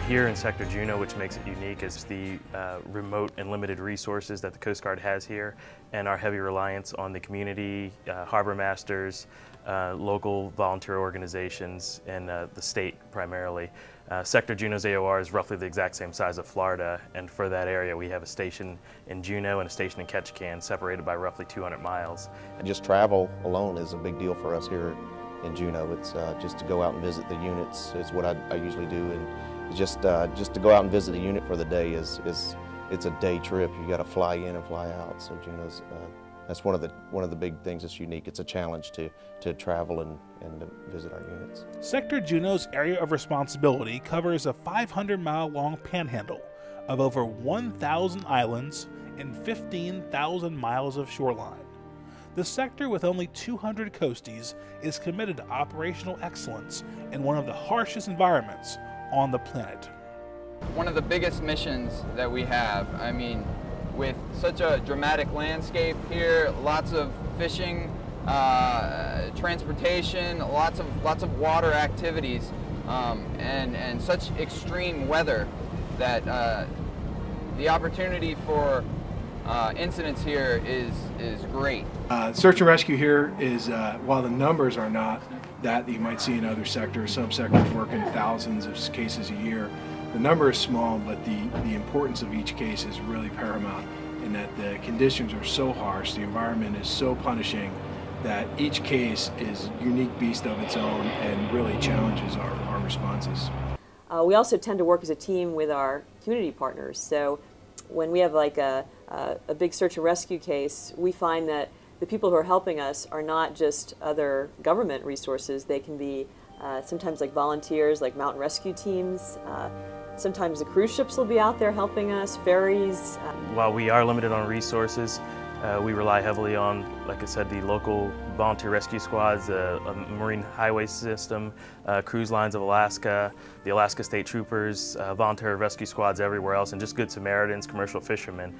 Here in Sector Juneau, which makes it unique, is the remote and limited resources that the Coast Guard has here, and our heavy reliance on the community, harbor masters, local volunteer organizations, and the state primarily. Sector Juneau's AOR is roughly the exact same size of Florida, and for that area we have a station in Juneau and a station in Ketchikan, separated by roughly 200 miles. Just travel alone is a big deal for us here in Juneau. It's just to go out and visit the units is what I usually do, and just to go out and visit a unit for the day it's a day trip. You got to fly in and fly out. So Juneau's that's one of the big things that's unique. It's a challenge to travel and to visit our units. Sector Juneau's area of responsibility covers a 500-mile-long panhandle of over 1,000 islands and 15,000 miles of shoreline. The sector, with only 200 coasties, is committed to operational excellence in one of the harshest environments on the planet. One of the biggest missions that we have, I mean, with such a dramatic landscape here, lots of fishing, transportation, lots of water activities, and such extreme weather that the opportunity for incidents here is great. Search and rescue here is, while the numbers are not that you might see in other sectors, some sectors work in thousands of cases a year. The number is small, but the importance of each case is really paramount in that the conditions are so harsh, the environment is so punishing, that each case is a unique beast of its own and really challenges our responses. We also tend to work as a team with our community partners. So when we have like a big search and rescue case, we find that the people who are helping us are not just other government resources. They can be sometimes like volunteers, like mountain rescue teams. Sometimes the cruise ships will be out there helping us, ferries. While we are limited on resources, we rely heavily on, like I said, the local volunteer rescue squads, a marine highway system, cruise lines of Alaska, the Alaska State Troopers, volunteer rescue squads everywhere else, and just good Samaritans, commercial fishermen.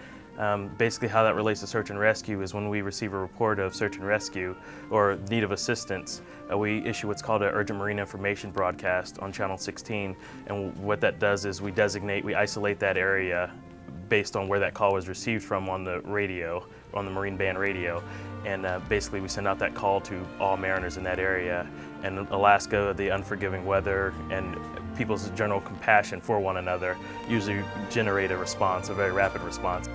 Basically how that relates to search and rescue is when we receive a report of search and rescue or need of assistance, we issue what's called an urgent marine information broadcast on channel 16, and what that does is we isolate that area based on where that call was received from on the radio, on the marine band radio, and basically we send out that call to all mariners in that area. And Alaska, the unforgiving weather and people's general compassion for one another usually generate a response, a very rapid response.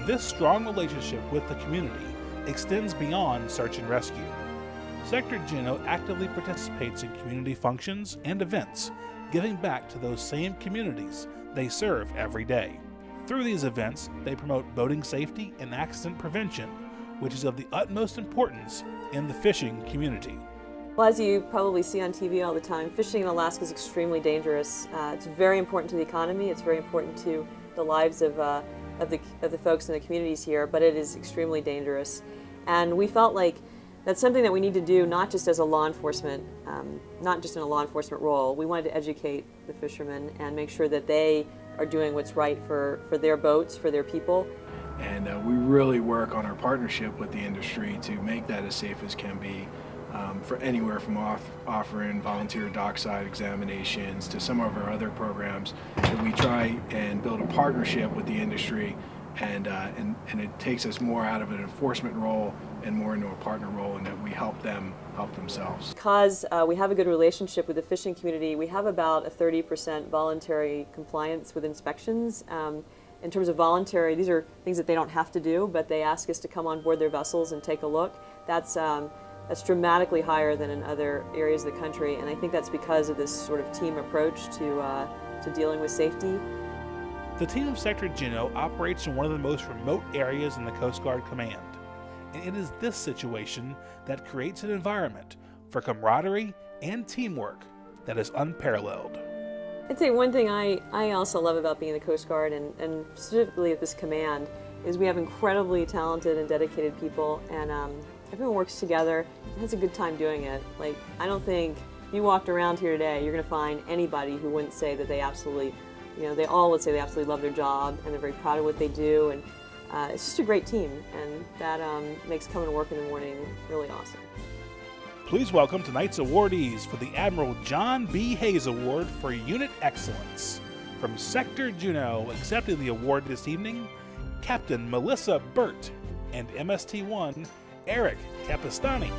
This strong relationship with the community extends beyond search and rescue. Sector Juneau actively participates in community functions and events, giving back to those same communities they serve every day. Through these events, they promote boating safety and accident prevention, which is of the utmost importance in the fishing community. Well, as you probably see on TV all the time, fishing in Alaska is extremely dangerous. It's very important to the economy. It's very important to the lives of the folks in the communities here, but it is extremely dangerous. And we felt like that's something that we need to do, not just as a law enforcement, not just in a law enforcement role. We wanted to educate the fishermen and make sure that they are doing what's right for their boats, for their people. And we really work on our partnership with the industry to make that as safe as can be, for anywhere from offering volunteer dockside examinations to some of our other programs. So we try and build a partnership with the industry, and it takes us more out of an enforcement role and more into a partner role, and that we help them help themselves. Because we have a good relationship with the fishing community, we have about a 30% voluntary compliance with inspections. In terms of voluntary, these are things that they don't have to do, but they ask us to come on board their vessels and take a look. That's dramatically higher than in other areas of the country, and I think that's because of this sort of team approach to dealing with safety. The team of Sector Juneau operates in one of the most remote areas in the Coast Guard Command, and it is this situation that creates an environment for camaraderie and teamwork that is unparalleled. I'd say one thing I also love about being in the Coast Guard, and specifically at this command, is we have incredibly talented and dedicated people, and everyone works together and has a good time doing it. Like, I don't think if you walked around here today, you're going to find anybody who wouldn't say that they absolutely, they all would say they absolutely love their job and they're very proud of what they do, and it's just a great team, and that makes coming to work in the morning really awesome. Please welcome tonight's awardees for the Admiral John B. Hayes Award for Unit Excellence. From Sector Juneau, accepting the award this evening, Captain Melissa Burt and MST-1 Eric Capistani.